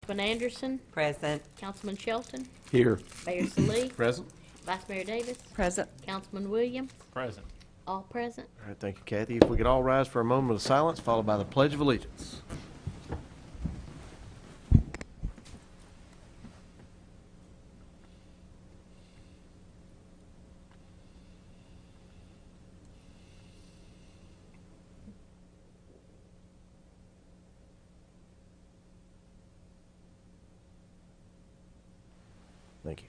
Councilman Anderson, Present. Councilman Shelton, Here. Mayor Salee, Present. Vice Mayor Davis, Present. Councilman Williams, Present. all present. All right, thank you, Kathy. If we could all rise for a moment of silence, followed by the Pledge of Allegiance. Thank you.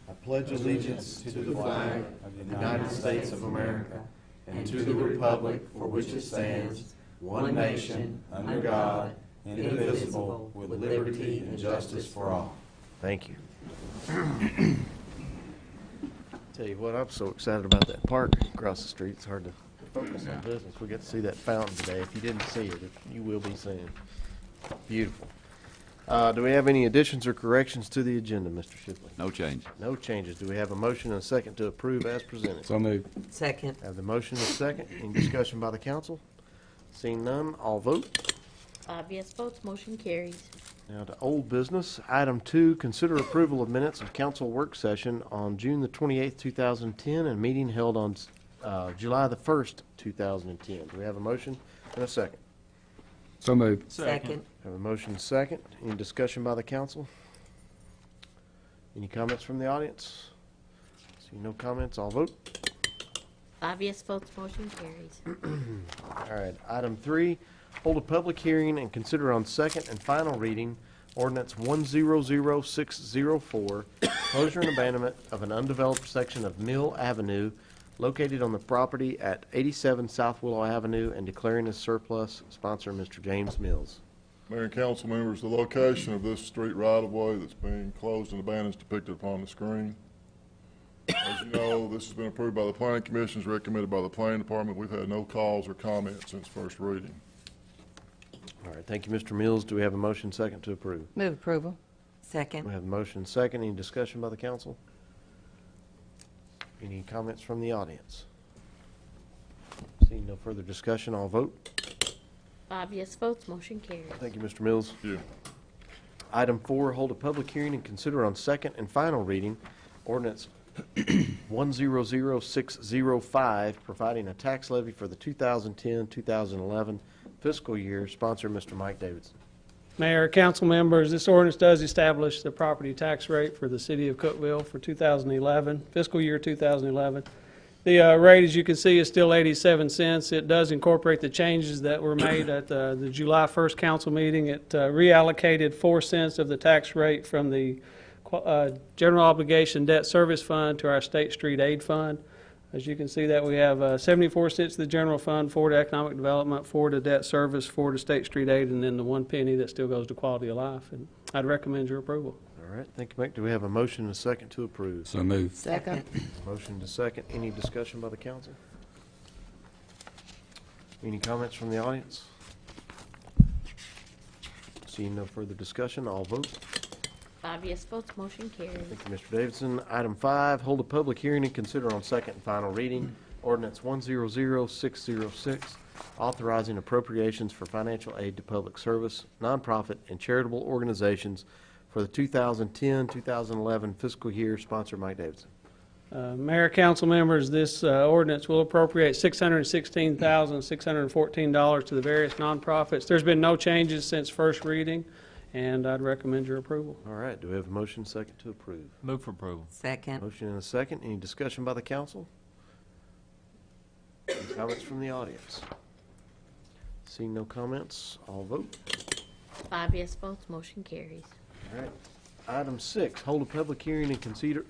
I pledge allegiance to the flag of the United States of America and to the republic for which it stands, one nation, under God, indivisible, with liberty and justice for all. Thank you. Tell you what, I'm so excited about that park across the street. It's hard to focus on business. We got to see that fountain today. If you didn't see it, you will be seeing. Beautiful. Do we have any additions or corrections to the agenda, Mr. Shipley? No change. No changes. Do we have a motion and a second to approve as presented? So moved. Second. Have the motion and a second. Any discussion by the council? Seeing none, all vote. 5 yes votes, motion carries. Now to old business. Item 2, consider approval of minutes of council work session on June the 28th, 2010, and meeting held on July the 1st, 2010. Do we have a motion and a second? So moved. Second. Have a motion and a second. Any discussion by the council? Any comments from the audience? See no comments, all vote. 5 yes votes, motion carries. All right, item 3, hold a public hearing and consider on second and final reading ordinance 100604, closure and abandonment of an undeveloped section of Mill Avenue located on the property at 87 South Willow Avenue and declaring as surplus. Sponsor, Mr. James Mills. Mayor and council members, the location of this street right-of-way that's being closed and abandoned is depicted upon the screen. As you know, this has been approved by the Planning Commission, is recommended by the Planning Department. We've had no calls or comments since first reading. All right, thank you, Mr. Mills. Do we have a motion second to approve? Move approval. Second. We have a motion second. Any discussion by the council? Any comments from the audience? Seeing no further discussion, I'll vote. 5 yes votes, motion carries. Thank you, Mr. Mills. Thank you. Item 4, hold a public hearing and consider on second and final reading ordinance 100605, providing a tax levy for the 2010-2011 fiscal year. Sponsor, Mr. Mike Davidson. Mayor, council members, this ordinance does establish the property tax rate for the city of Cookeville for 2011, fiscal year 2011. The rate, as you can see, is still 87 cents. It does incorporate the changes that were made at the July 1st council meeting. It reallocated 4 cents of the tax rate from the general obligation debt service fund to our State Street Aid Fund. As you can see that we have 74 cents to the general fund, 4 to economic development, 4 to debt service, 4 to State Street Aid, and then the 1 penny that still goes to quality of life. And I'd recommend your approval. All right, thank you, Mike. Do we have a motion and a second to approve? So moved. Second. Motion to second. Any discussion by the council? Any comments from the audience? Seeing no further discussion, I'll vote. 5 yes votes, motion carries. Thank you, Mr. Davidson. Item 5, hold a public hearing and consider on second and final reading ordinance 100606, authorizing appropriations for financial aid to public service, nonprofit, and charitable organizations for the 2010-2011 fiscal year. Sponsor, Mike Davidson. Mayor, council members, this ordinance will appropriate $616,614 to the various nonprofits. There's been no changes since first reading, and I'd recommend your approval. All right, do we have a motion second to approve? Move for approval. Second. Motion and a second. Any discussion by the council? Any comments from the audience? Seeing no comments, I'll vote. 5 yes votes, motion carries. All right. Item 6, hold a public hearing and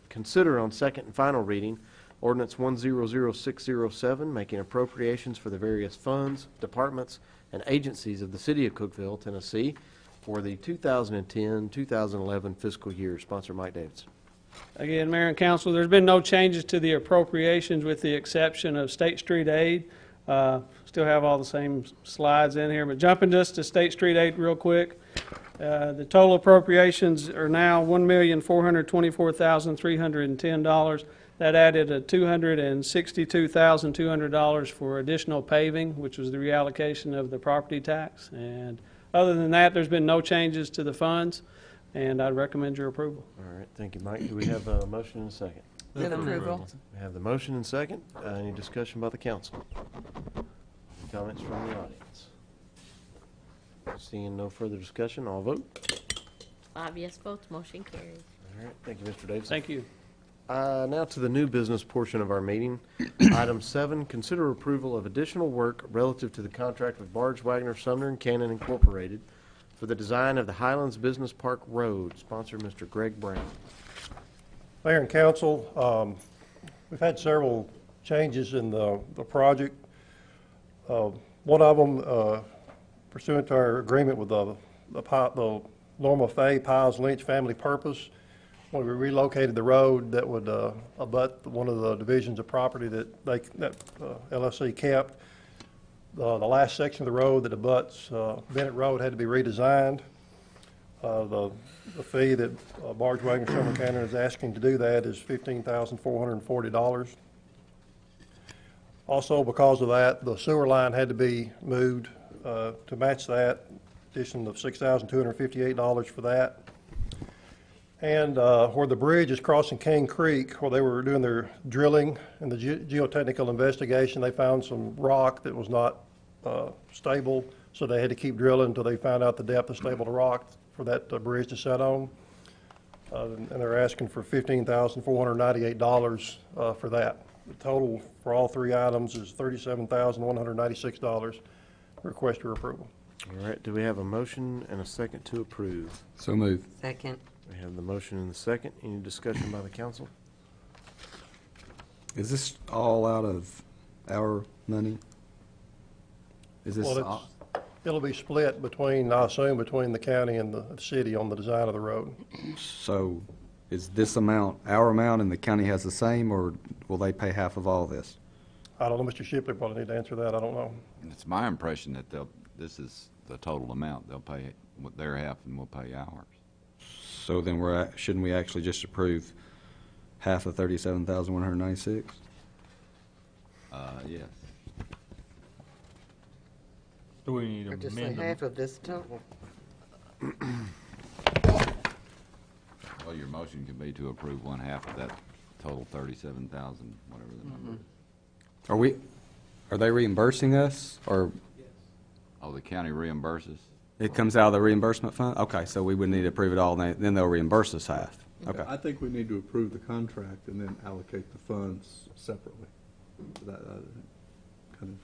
consider on second and final reading ordinance 100607, making appropriations for the various funds, departments, and agencies of the city of Cookeville, Tennessee for the 2010-2011 fiscal year. Sponsor, Mike Davidson. Again, Mayor and Council, there's been no changes to the appropriations with the exception of State Street Aid. Still have all the same slides in here, but jumping just to State Street Aid real quick. The total appropriations are now $1,424,310. That added a $262,200 for additional paving, which was the reallocation of the property tax, and Other than that, there's been no changes to the funds, and I'd recommend your approval. All right, thank you, Mike. Do we have a motion and a second? With approval. We have the motion and second. Any discussion by the council? Any comments from the audience? Seeing no further discussion, all vote. 5 yes votes, motion carries. All right, thank you, Mr. Davidson. Thank you. Now to the new business portion of our meeting. Item 7, consider approval of additional work relative to the contract with Barge Wagner, Sumner and Cannon Incorporated for the design of the Highlands Business Park Road. Sponsor, Mr. Greg Brown. Mayor and council, we've had several changes in the project. One of them, pursuant to our agreement with the Norma Fay Piles Lynch Family Purpose, when we relocated the road that would abut one of the divisions of property that LSC kept. The last section of the road that abuts Bennett Road had to be redesigned. The fee that Barge Wagner Sumner Cannon is asking to do that is $15,440. Also, because of that, the sewer line had to be moved to match that, addition of $6,258 for that. And where the bridge is crossing King Creek, where they were doing their drilling and the geotechnical investigation, they found some rock that was not stable, so they had to keep drilling until they found out the depth of stable rock for that bridge to set on. And they're asking for $15,498 for that. The total for all three items is $37,196. Request your approval. All right, do we have a motion and a second to approve? So moved. Second. We have the motion and the second. Any discussion by the council? Is this all out of our money? Is this, Well, it'll be split between, I assume, between the county and the city on the design of the road. so is this amount our amount and the county has the same, or will they pay half of all this? I don't know, Mr. Shipley probably need to answer that, I don't know. It's my impression that this is the total amount. They'll pay their half and we'll pay ours. So then shouldn't we actually just approve half of 37,196? Yes. Do we need Or to just say amend half them? of this total. Well, your motion could be to approve one half of that total 37,000, whatever the number is. Are they reimbursing us, or Oh, the county reimburses? it comes out of the reimbursement fund? Okay, so we would need to approve it all, and then they'll reimburse us half. Okay. I think we need to approve the contract and then allocate the funds separately. That kind of.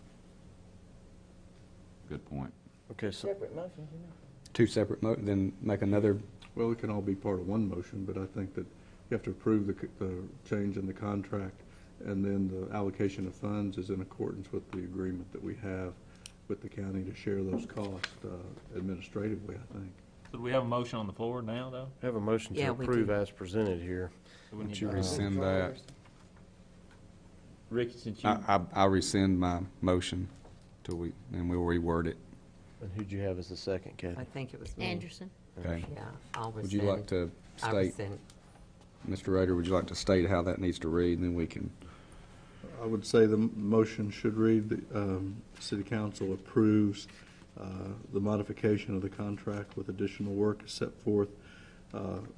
Good point. Okay, so Separate motions, you know. Two separate then make another, Well, it can all be part of one motion, but I think that you have to approve the change in the contract, and then the allocation of funds is in accordance with the agreement that we have with the county to share those costs administratively, I think. So do we have a motion on the floor now, though? I have a motion to Yeah, we approve do. as presented here. Do we would need you to- rescind that? Ricky, since you, I rescind my motion and we'll reword it. And who'd you have as the second, Kathy? I think it was me. Anderson. Okay. Yeah, I'll rescind. Would you like to I state, rescind. Mr. Rader, would you like to state how that needs to read, and then we can, I would say the motion should read, the city council approves the modification of the contract with additional work set forth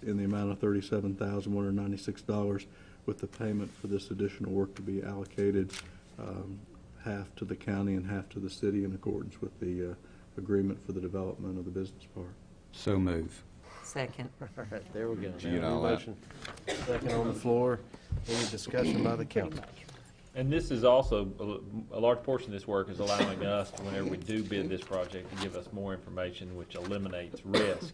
in the amount of $37,196, with the payment for this additional work to be allocated half to the county and half to the city in accordance with the agreement for the development of the business park. so move. Second. All right, there we go. You Now, know the that. motion, second on the floor. Any discussion by the council? and this is also, a large portion of this work is allowing us, whenever we do bid this project, to give us more information, which eliminates risk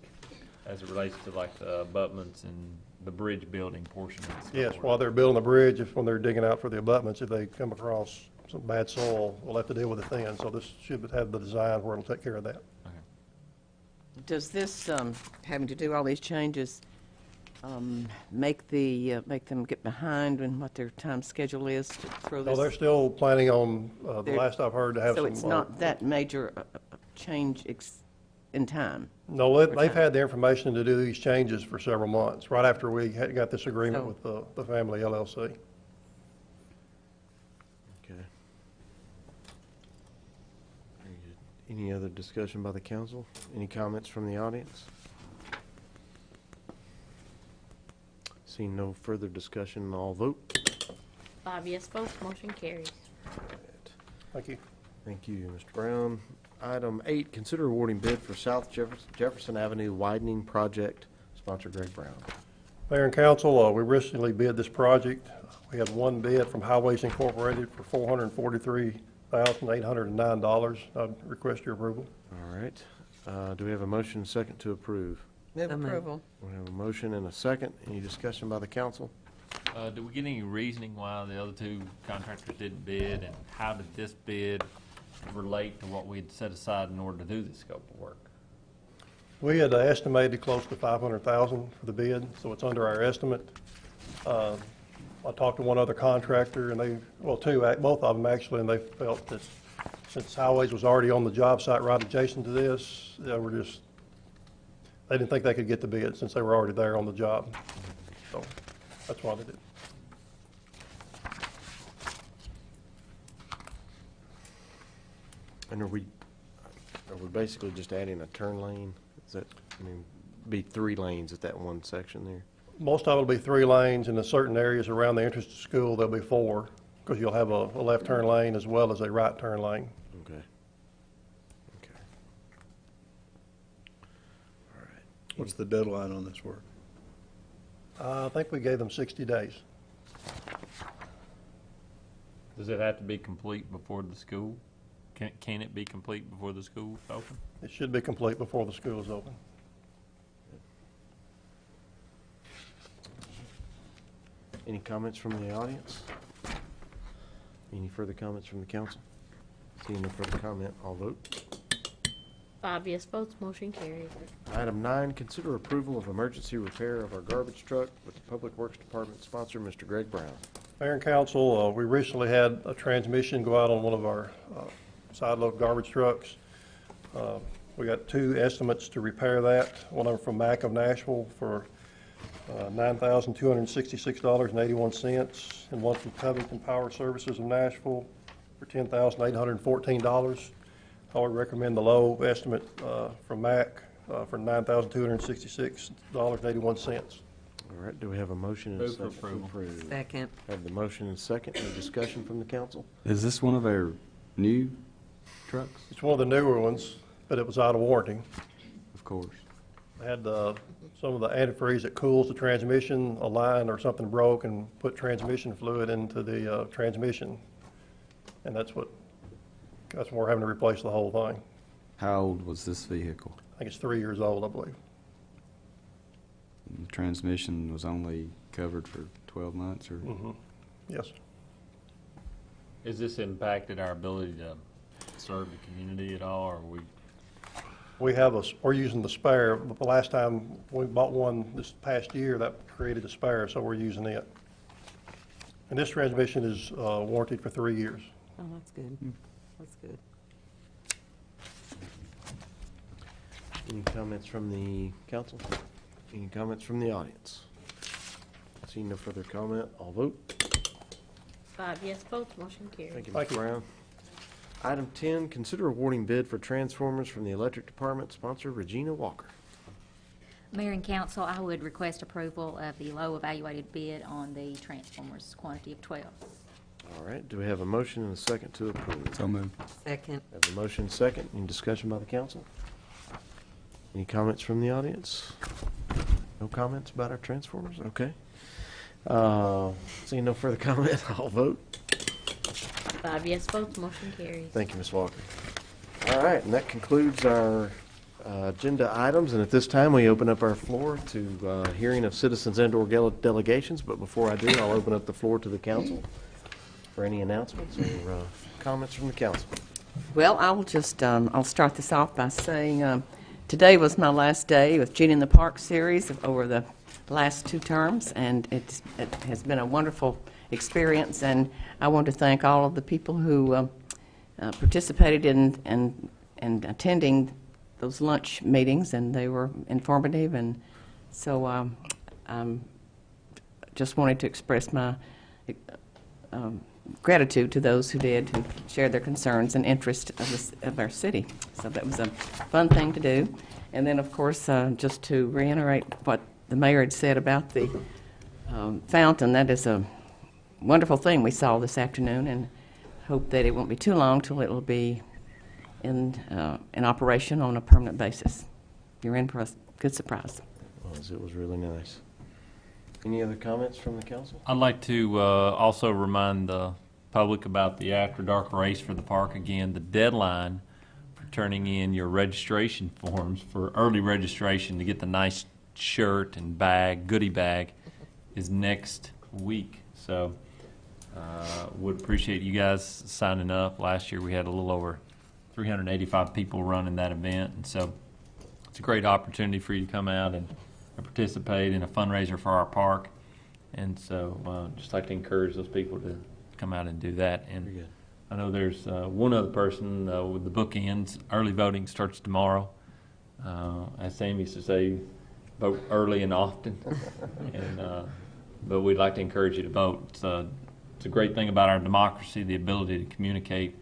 as it relates to like the abutments and the bridge building portion. and so Yes, forth. while they're building the bridge, when they're digging out for the abutments, if they come across some bad soil, we'll have to deal with it then. So this should have the design where it'll take care of that. Does this, having to do all these changes, make them get behind in what their time schedule is to throw So they're this? still planning on, the They're- last I've heard, to have some. So it's not that major change in time? No, they've had the information to do these changes for several months, right after we got this agreement So- with the family LLC. Okay. Very good. Any other discussion by the council? Any comments from the audience? Seeing no further discussion, I'll vote. 5 yes votes, motion carries. Thank you. Thank you, Mr. Brown. Item 8, consider awarding bid for South Jefferson Avenue widening project, sponsor Greg Brown. Mayor and council, we recently bid this project. We had one bid from Highways Incorporated for $443,809. I'd request your approval. All right. Do we have a motion and second to approve? Move approval. We have a motion and a second. Any discussion by the council? Do we get any reasoning why the other two contractors didn't bid, and how did this bid relate to what we'd set aside in order to do this scope of work? We had estimated close to $500,000 for the bid, so it's under our estimate. I talked to one other contractor, and both of them actually, and they felt that since Highways was already on the job site right adjacent to this, they didn't think they could get the bid since they were already there on the job. So that's why they did. And are we basically just adding a turn lane? Is that, be 3 lanes at that one section there? Most of it will be 3 lanes. In the certain areas around the entrance to school, there'll be 4, because you'll have a left turn lane as well as a right turn lane. Okay. Okay. All right. What's the deadline on this work? I think we gave them 60 days. Does it have to be complete before the school? Can it be complete before the school's open? It should be complete before the school is open. Any comments from the audience? Any further comments from the council? Seeing no further comment, I'll vote. 5 yes votes, motion carries. Item 9, consider approval of emergency repair of our garbage truck with the Public Works Department sponsor, Mr. Greg Brown. Mayor and council, we recently had a transmission go out on one of our side load garbage trucks. We got 2 estimates to repair that. One of them from Mack of Nashville for $9,266.81, and one from Covington Power Services of Nashville for $10,814. I would recommend the low estimate from Mack for $9,266.81. All right, do we have a motion and a Move for second? approval. Approve. Second. Have the motion and second. Any discussion from the council? Is this one of our new trucks? It's one of the newer ones, but it was out of warranty. Of course. I had some of the antifreeze that cools the transmission, a line or something broke and put transmission fluid into the transmission. And that's why we're having to replace the whole thing. How old was this vehicle? I think it's 3 years old, I believe. The transmission was only covered for 12 months, or? Mm-hmm. Yes. Has this impacted our ability to serve the community at all, or are we? We're using the spare, but the last time we bought one this past year, that created a spare, so we're using it. And this transmission is warranted for 3 years. Oh, that's good. That's good. Any comments from the council? Any comments from the audience? Seeing no further comment, I'll vote. 5 yes votes, motion carries. Thank you, Thank Mr. you. Brown. Item 10, consider awarding bid for transformers from the electric department, sponsor Regina Walker. Mayor and council, I would request approval of the low evaluated bid on the transformers, quantity of 12. All right, do we have a motion and a second to approve? So moved. Second. Have a motion and second. Any discussion by the council? Any comments from the audience? No comments about our transformers? Okay. Seeing no further comment, I'll vote. 5 yes votes, motion carries. Thank you, Ms. Walker. All right, and that concludes our agenda items, and at this time, we open up our floor to hearing of citizens and/or delegations, but before I do, I'll open up the floor to the council for any announcements or comments from the council. Well, I'll start this off by saying today was my last day with Gene in the Park series over the last 2 terms, and it has been a wonderful experience, and I want to thank all of the people who participated in attending those lunch meetings, and they were informative, and so just wanted to express my gratitude to those who did, who shared their concerns and interest of our city. So that was a fun thing to do. And then, of course, just to reiterate what the mayor had said about the fountain, that is a wonderful thing we saw this afternoon, and hope that it won't be too long till it will be in operation on a permanent basis. You're in for a good surprise. It was really nice. Any other comments from the council? I'd like to also remind the public about the After Dark race for the park again. The deadline for turning in your registration forms for early registration to get the nice shirt and bag, goodie bag, is next week. So would appreciate you guys signing up. Last year we had a little over 385 people running that event, and so it's a great opportunity for you to come out and participate in a fundraiser for our park. And so just like to encourage those people to come out and do that. And I know there's one other person with the bookends. Early voting starts tomorrow. As Sam used to say, vote early and often. And but we'd like to encourage you to vote. It's a great thing about our democracy, the ability to communicate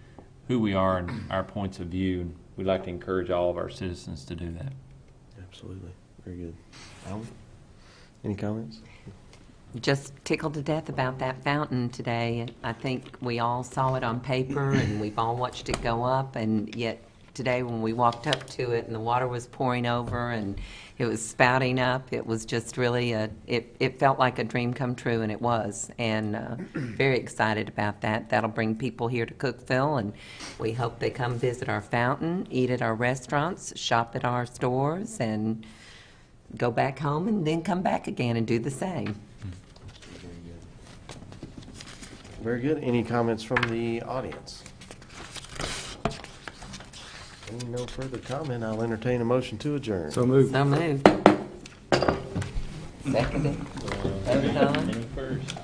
who we are and our points of view. And we'd like to encourage all of our citizens to do that. Absolutely. Very good. Alan? Any comments? Just tickled to death about that fountain today. I think we all saw it on paper and we've all watched it go up, and yet today when we walked up to it and the water was pouring over and it was spouting up, it was just really it felt like a dream come true, and it was. And very excited about that. That'll bring people here to Cookeville, and we hope they come visit our fountain, eat at our restaurants, shop at our stores, and go back home and then come back again and do the same. Very good. Any comments from the audience? Any no further comment, I'll entertain a motion to adjourn. So moved. So moved. Seconded. Voted on. First.